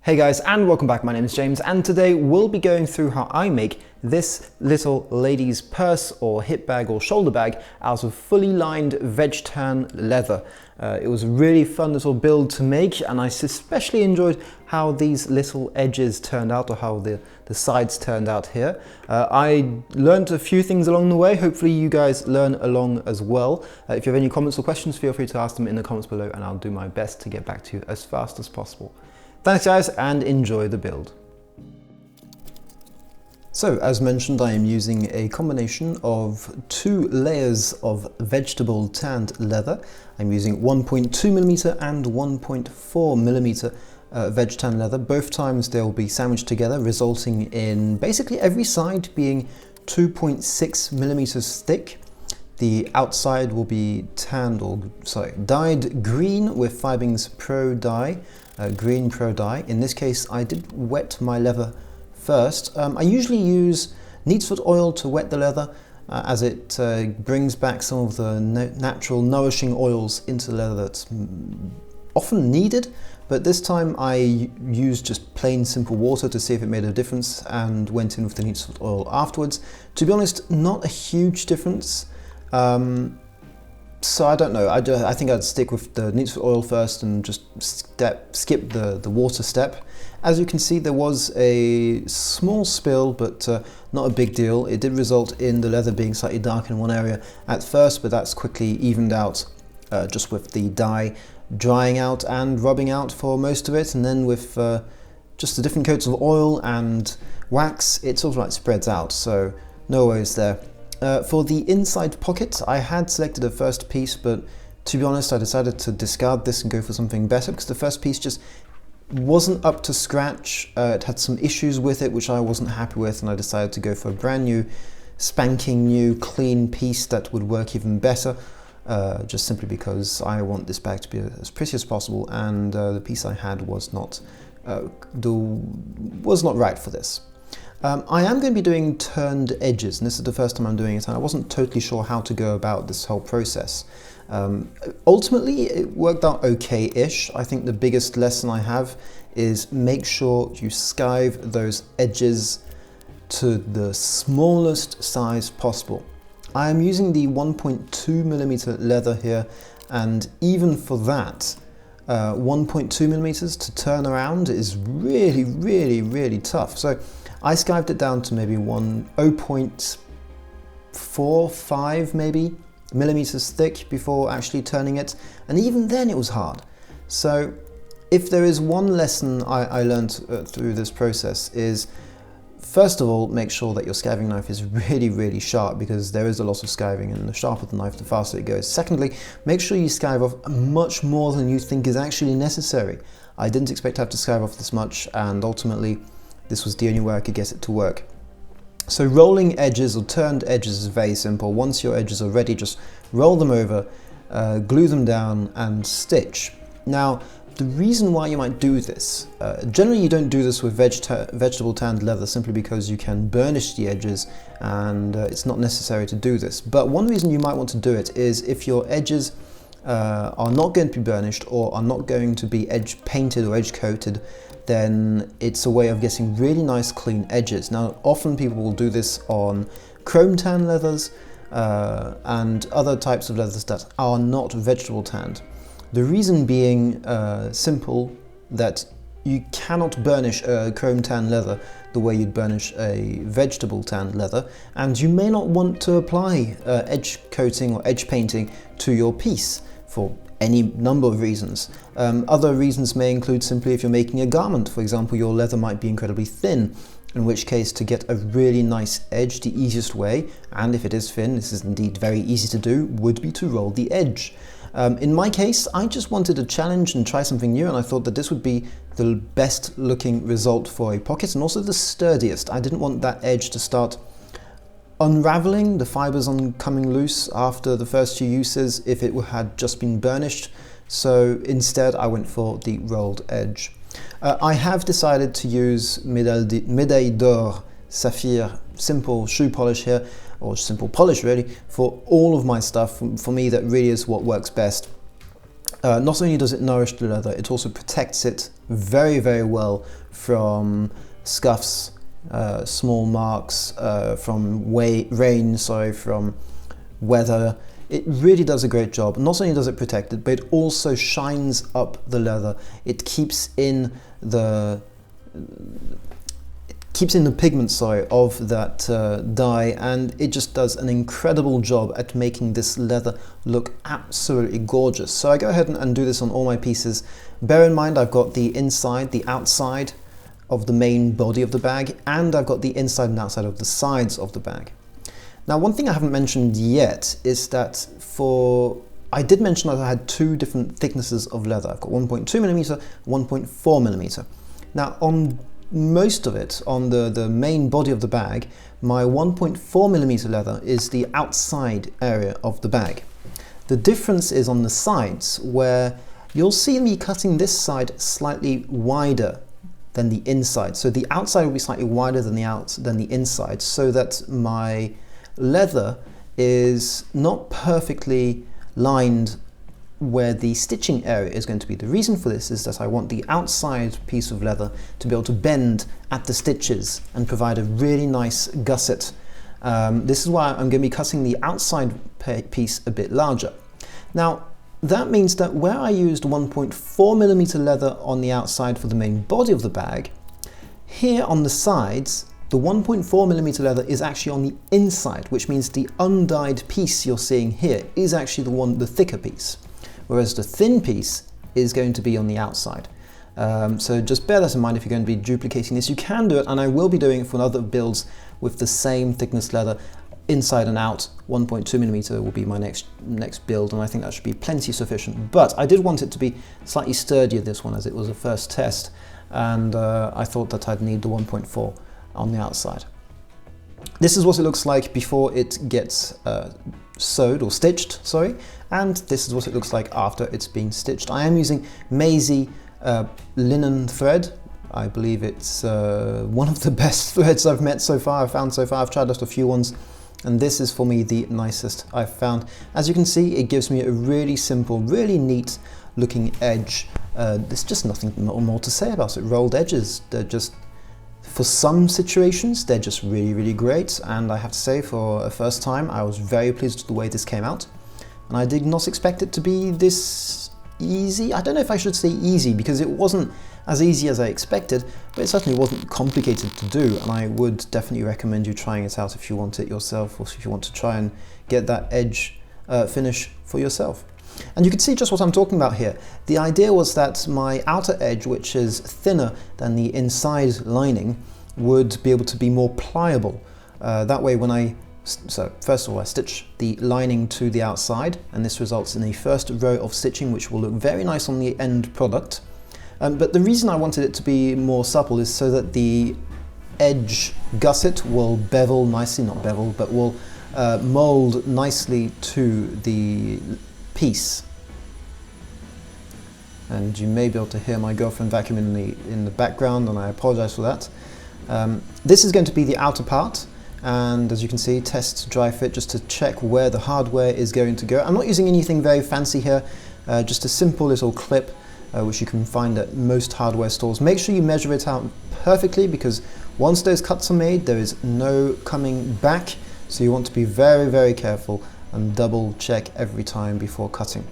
Hey guys, and welcome back. My name is James, and today we'll be going through how I make this little lady's purse or hip bag or shoulder bag out of fully lined vegtan leather. It was a really fun little build to make, and I especially enjoyed how these little edges turned out, or how the sides turned out here. I learned a few things along the way. Hopefully you guys learn along as well. If you have any comments or questions, feel free to ask them in the comments below, and I'll do my best to get back to you as fast as possible. Thanks guys, and enjoy the build. So as mentioned, I am using a combination of 2 layers of vegetable tanned leather. I'm using 1.2mm and 1.4mm veg tan leather. Both times they'll be sandwiched together, resulting in basically every side being 2.6mm thick. The outside will be dyed green with Fibing's Pro Dye, green Pro Dye. In this case, I did wet my leather first. I usually use neatfoot oil to wet the leather, as it brings back some of the natural nourishing oils into the leather that's often needed. But this time I used just plain simple water to see if it made a difference, and went in with the neatfoot oil afterwards. To be honest, not a huge difference. So I don't know, I think I'd stick with the neatfoot oil first and just skip the water step. As you can see, there was a small spill, but not a big deal. It did result in the leather being slightly dark in one area at first, but that's quickly evened out just with the dye drying out and rubbing out for most of it. And then with just the different coats of oil and wax, it sort of like spreads out, so no worries there. For the inside pocket, I had selected a first piece, but to be honest, I decided to discard this and go for something better, because the first piece just wasn't up to scratch. It had some issues with it which I wasn't happy with, and I decided to go for a brand new, spanking new, clean piece that would work even better, just simply because I want this bag to be as pretty as possible, and the piece I had was not right for this. I am going to be doing turned edges, and this is the first time I'm doing it, and I wasn't totally sure how to go about this whole process. Ultimately, it worked out okay-ish. I think the biggest lesson I have is make sure you skive those edges to the smallest size possible. I am using the 1.2mm leather here, and even for that, 1.2mm to turn around is really tough. So I skived it down to maybe 0.45 maybe millimeters thick before actually turning it, and even then it was hard. So if there is one lesson I learned through this process, is first of all, make sure that your skiving knife is really sharp, because there is a lot of skiving, and the sharper the knife, the faster it goes. Secondly, make sure you skive off much more than you think is actually necessary. I didn't expect to have to skive off this much, and ultimately this was the only way I could get it to work. So rolling edges or turned edges is very simple. Once your edges are ready, just roll them over, glue them down, and stitch. Now, the reason why you might do this, generally you don't do this with vegetable tanned leather, simply because you can burnish the edges, and it's not necessary to do this. But one reason you might want to do it is if your edges are not going to be burnished, or are not going to be edge painted or edge coated, then it's a way of getting really nice clean edges. Now, often people will do this on chrome tan leathers and other types of leathers that are not vegetable tanned. The reason being simple, that you cannot burnish a chrome tan leather the way you'd burnish a vegetable tanned leather, and you may not want to apply edge coating or edge painting to your piece for any number of reasons. Other reasons may include simply if you're making a garment, for example, your leather might be incredibly thin, in which case to get a really nice edge, the easiest way, and if it is thin, this is indeed very easy to do, would be to roll the edge. In my case, I just wanted a challenge and try something new, and I thought that this would be the best looking result for a pocket, and also the sturdiest. I didn't want that edge to start unraveling, the fibers on coming loose after the first few uses if it had just been burnished. So instead I went for the rolled edge. I have decided to use Médaille d'Or Saphir simple shoe polish here, or simple polish really, for all of my stuff. For me, that really is what works best. Not only does it nourish the leather, it also protects it very, very well from scuffs, small marks, from rain, from weather. It really does a great job. Not only does it protect it, but it also shines up the leather. It keeps in the pigment, of that dye, and it just does an incredible job at making this leather look absolutely gorgeous. So I go ahead and do this on all my pieces. Bear in mind, I've got the inside, the outside of the main body of the bag, and I've got the inside and outside of the sides of the bag. Now, one thing I haven't mentioned yet is that I did mention that I had two different thicknesses of leather. I've got 1.2mm, 1.4mm. Now, on most of it, on the main body of the bag, my 1.4mm leather is the outside area of the bag. The difference is on the sides, where you'll see me cutting this side slightly wider than the inside. So the outside will be slightly wider than the inside, so that my leather is not perfectly lined where the stitching area is going to be. The reason for this is that I want the outside piece of leather to be able to bend at the stitches and provide a really nice gusset. This is why I'm going to be cutting the outside piece a bit larger. Now, that means that where I used 1.4mm leather on the outside for the main body of the bag, here on the sides, the 1.4mm leather is actually on the inside, which means the undyed piece you're seeing here is actually the thicker piece, whereas the thin piece is going to be on the outside. So just bear that in mind if you're going to be duplicating this. You can do it, and I will be doing it for other builds with the same thickness leather, inside and out. 1.2mm will be my next build, and I think that should be plenty sufficient. But I did want it to be slightly sturdier, this one, as it was a first test, and I thought that I'd need the 1.4 on the outside. This is what it looks like before it gets sewed or stitched, sorry, and this is what it looks like after it's been stitched. I am using Maisie linen thread. I believe it's one of the best threads I've found so far. I've tried just a few ones, and this is for me the nicest I've found. As you can see, it gives me a really simple, really neat looking edge. There's just nothing more to say about it. Rolled edges, they're just, for some situations, they're just really, really great, and I have to say, for a first time, I was very pleased with the way this came out, and I did not expect it to be this easy. I don't know if I should say easy, because it wasn't as easy as I expected, but it certainly wasn't complicated to do, and I would definitely recommend you trying it out if you want it yourself, or if you want to try and get that edge finish for yourself. And you can see just what I'm talking about here. The idea was that my outer edge, which is thinner than the inside lining, would be able to be more pliable. That way so first of all, I stitch the lining to the outside, and this results in a first row of stitching which will look very nice on the end product. But the reason I wanted it to be more supple is so that the edge gusset will bevel nicely, not bevel, but will mold nicely to the piece. And you may be able to hear my girlfriend vacuuming in the background, and I apologize for that. This is going to be the outer part, and as you can see, test dry fit just to check where the hardware is going to go. I'm not using anything very fancy here, just a simple little clip which you can find at most hardware stores. Make sure you measure it out perfectly, because once those cuts are made, there is no coming back, so you want to be very, very careful and double check every time before cutting.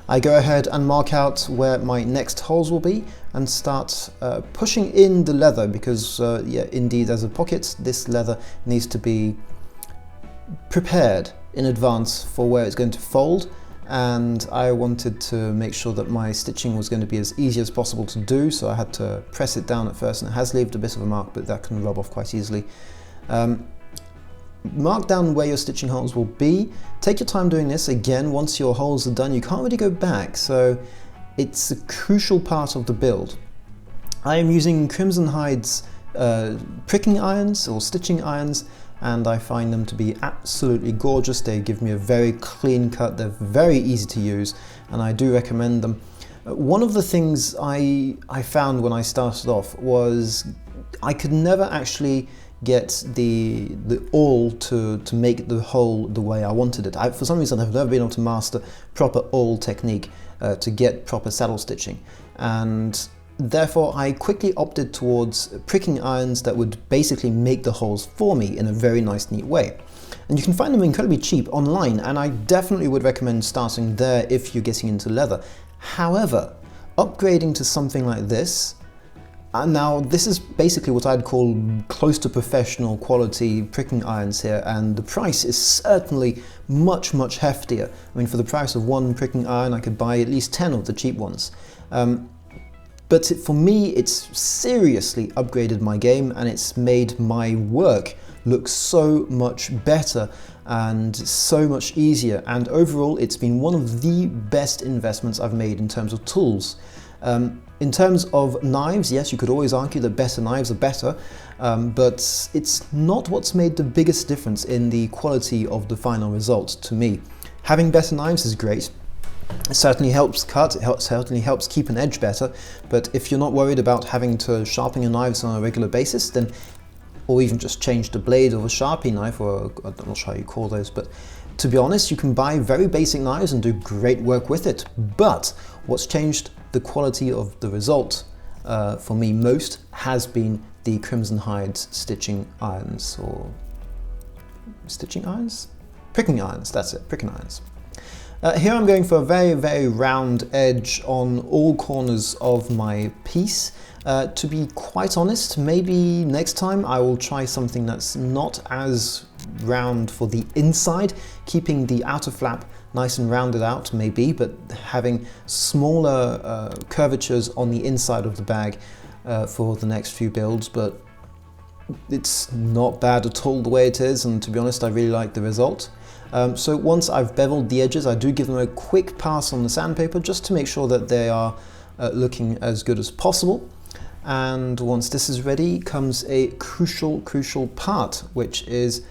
I go ahead and mark out where my next holes will be and start pushing in the leather, because yeah, indeed, as a pocket, this leather needs to be prepared in advance for where it's going to fold, and I wanted to make sure that my stitching was going to be as easy as possible to do, so I had to press it down at first, and it has left a bit of a mark, but that can rub off quite easily. Mark down where your stitching holes will be. Take your time doing this. Again, once your holes are done, you can't really go back, so it's a crucial part of the build. I am using Crimson Hide's pricking irons or stitching irons, and I find them to be absolutely gorgeous. They give me a very clean cut, they're very easy to use, and I do recommend them. One of the things I found when I started off was I could never actually get the awl to make the hole the way I wanted it. For some reason, I've never been able to master proper awl technique to get proper saddle stitching, and therefore I quickly opted towards pricking irons that would basically make the holes for me in a very nice, neat way. And you can find them incredibly cheap online, and I definitely would recommend starting there if you're getting into leather. However, upgrading to something like this, and now this is basically what I'd call close to professional quality pricking irons here, and the price is certainly much, much heftier. I mean, for the price of one pricking iron, I could buy at least 10 of the cheap ones. But for me, it's seriously upgraded my game, and it's made my work look so much better and so much easier. And overall, it's been one of the best investments I've made in terms of tools. In terms of knives, yes, you could always argue that better knives are better, but it's not what's made the biggest difference in the quality of the final result to me. Having better knives is great. It certainly helps cut, certainly helps keep an edge better, but if you're not worried about having to sharpen your knives on a regular basis, then, or even just change the blade of a Sharpie knife, or I'm not sure how you call those, but to be honest, you can buy very basic knives and do great work with it. But what's changed the quality of the result for me most has been the Crimson Hide stitching irons, or stitching irons? Pricking irons, that's it, pricking irons. Here I'm going for a very, very round edge on all corners of my piece. To be quite honest, maybe next time I will try something that's not as round for the inside, keeping the outer flap nice and rounded out maybe, but having smaller curvatures on the inside of the bag for the next few builds. But it's not bad at all the way it is, and to be honest, I really like the result. So once I've beveled the edges, I do give them a quick pass on the sandpaper just to make sure that they are looking as good as possible. And once this is ready comes a crucial part, which is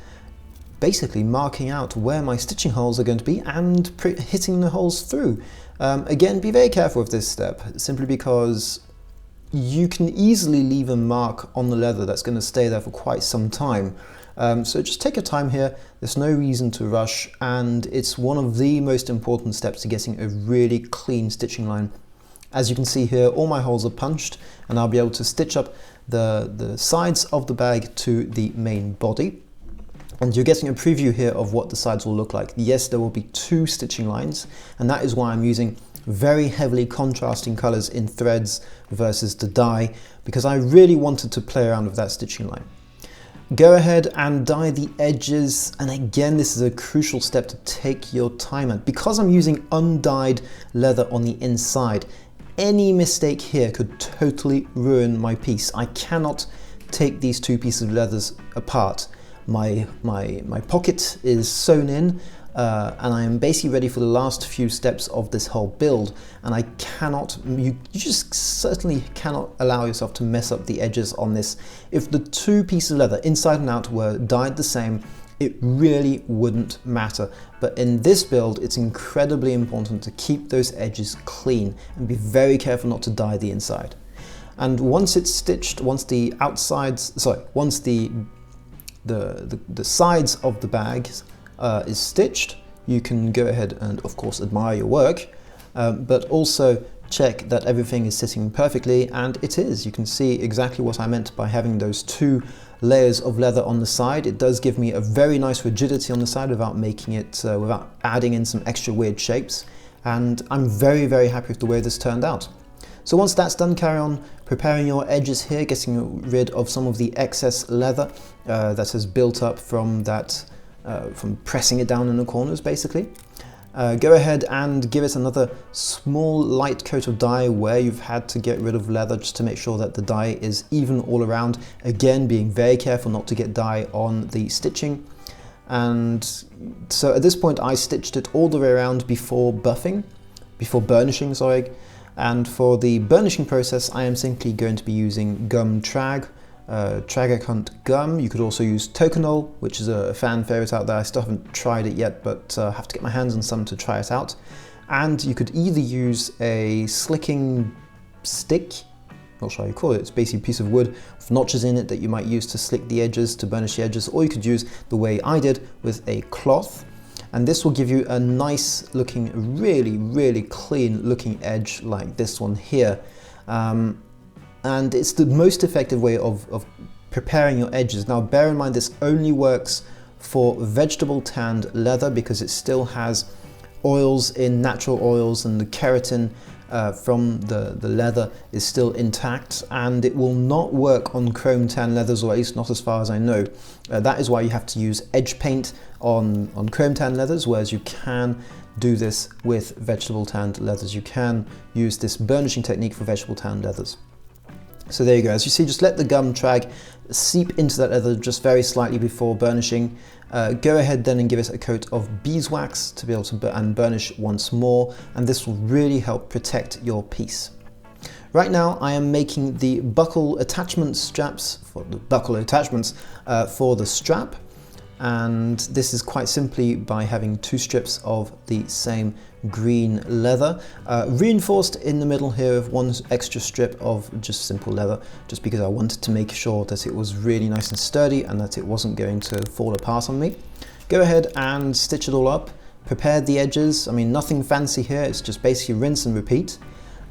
basically marking out where my stitching holes are going to be and hitting the holes through. Again, be very careful with this step, simply because you can easily leave a mark on the leather that's going to stay there for quite some time. So just take your time here, there's no reason to rush, and it's one of the most important steps to getting a really clean stitching line. As you can see here, all my holes are punched, and I'll be able to stitch up the sides of the bag to the main body. And you're getting a preview here of what the sides will look like. Yes, there will be two stitching lines, and that is why I'm using very heavily contrasting colors in threads versus the dye, because I really wanted to play around with that stitching line. Go ahead and dye the edges, and again, this is a crucial step to take your time at. Because I'm using undyed leather on the inside, any mistake here could totally ruin my piece. I cannot take these two pieces of leathers apart. My pocket is sewn in, and I am basically ready for the last few steps of this whole build, and I cannot, you just certainly cannot allow yourself to mess up the edges on this. If the two pieces of leather, inside and out, were dyed the same, it really wouldn't matter. But in this build, it's incredibly important to keep those edges clean and be very careful not to dye the inside. And once it's stitched, once the outsides, sorry, once the sides of the bag is stitched, you can go ahead and of course admire your work, but also check that everything is sitting perfectly, and it is. You can see exactly what I meant by having those two layers of leather on the side. It does give me a very nice rigidity on the side without making it, without adding in some extra weird shapes, and I'm very, very happy with the way this turned out. So once that's done, carry on preparing your edges here, getting rid of some of the excess leather that has built up from that, from pressing it down in the corners basically. Go ahead and give it another small light coat of dye where you've had to get rid of leather, just to make sure that the dye is even all around. Again, being very careful not to get dye on the stitching. And so at this point I stitched it all the way around before burnishing, sorry. And for the burnishing process, I am simply going to be using gum trag, Tragicant gum. You could also use Tokonol, which is a fan favorite out there. I still haven't tried it yet, but have to get my hands on some to try it out. And you could either use a slicking stick, not sure how you call it, it's basically a piece of wood with notches in it that you might use to slick the edges, to burnish the edges, or you could use the way I did with a cloth. And this will give you a nice looking, really, really clean looking edge like this one here. and it's the most effective way of preparing your edges. Now bear in mind, this only works for vegetable tanned leather because it still has oils in natural oils, and the keratin from the leather is still intact, and it will not work on chrome tan leathers, or at least not as far as I know. That is why you have to use edge paint on chrome tan leathers, whereas you can do this with vegetable tanned leathers. You can use this burnishing technique for vegetable tanned leathers. So there you go. As you see, just let the gum trag seep into that leather just very slightly before burnishing. Go ahead then and give it a coat of beeswax to be able to burnish once more, and this will really help protect your piece. Right now I am making the buckle attachment straps for the strap, and this is quite simply by having 2 strips of the same green leather, reinforced in the middle here with 1 extra strip of just simple leather, just because I wanted to make sure that it was really nice and sturdy and that it wasn't going to fall apart on me. Go ahead and stitch it all up, prepare the edges. I mean, nothing fancy here, it's just basically rinse and repeat.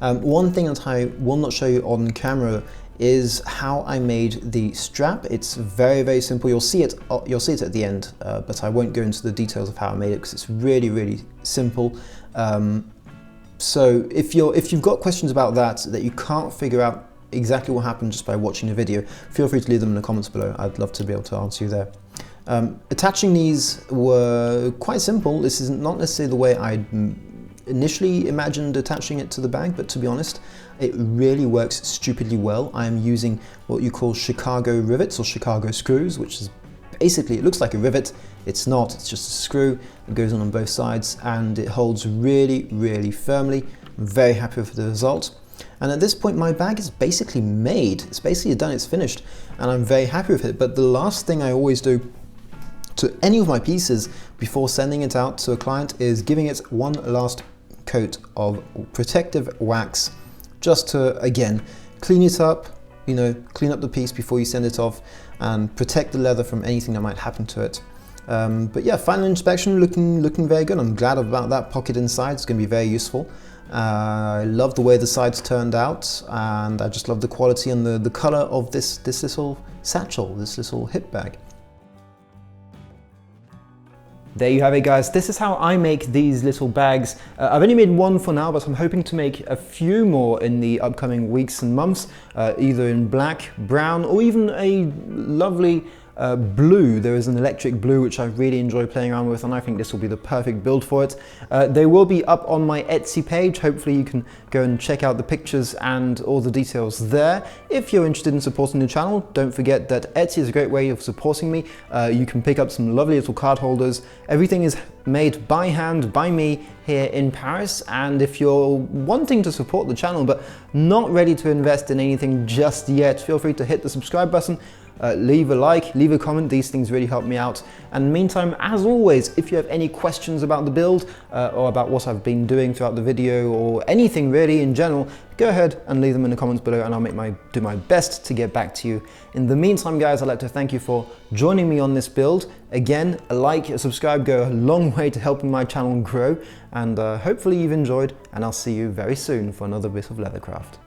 One thing that I will not show you on camera is how I made the strap. It's very, very simple. You'll see it at the end, but I won't go into the details of how I made it because it's really, really simple. So if you've got questions about that you can't figure out exactly what happened just by watching the video, feel free to leave them in the comments below. I'd love to be able to answer you there. Attaching these were quite simple. This is not necessarily the way I initially imagined attaching it to the bag, but to be honest, it really works stupidly well. I am using what you call Chicago rivets or Chicago screws, which is basically, it looks like a rivet. It's not, it's just a screw. It goes on both sides and it holds really, really firmly. I'm very happy with the result. And at this point, my bag is basically made. It's basically done, it's finished, and I'm very happy with it. But the last thing I always do to any of my pieces before sending it out to a client is giving it one last coat of protective wax, just to, again, clean it up, you know, clean up the piece before you send it off and protect the leather from anything that might happen to it. But yeah, final inspection looking very good. I'm glad about that pocket inside. It's going to be very useful. I love the way the sides turned out, and I just love the quality and the color of this little satchel, this little hip bag. There you have it, guys. This is how I make these little bags. I've only made one for now, but I'm hoping to make a few more in the upcoming weeks and months, either in black, brown, or even a lovely blue. There is an electric blue which I really enjoy playing around with, and I think this will be the perfect build for it. They will be up on my Etsy page. Hopefully you can go and check out the pictures and all the details there. If you're interested in supporting the channel, don't forget that Etsy is a great way of supporting me. You can pick up some lovely little card holders. Everything is made by hand by me here in Paris, and if you're wanting to support the channel but not ready to invest in anything just yet, feel free to hit the subscribe button. Leave a like, leave a comment. These things really help me out. And in the meantime, as always, if you have any questions about the build or about what I've been doing throughout the video, or anything really in general, go ahead and leave them in the comments below, and I'll do my best to get back to you. In the meantime, guys, I'd like to thank you for joining me on this build. Again, a like, a subscribe go a long way to helping my channel grow, and hopefully you've enjoyed, and I'll see you very soon for another bit of leathercraft.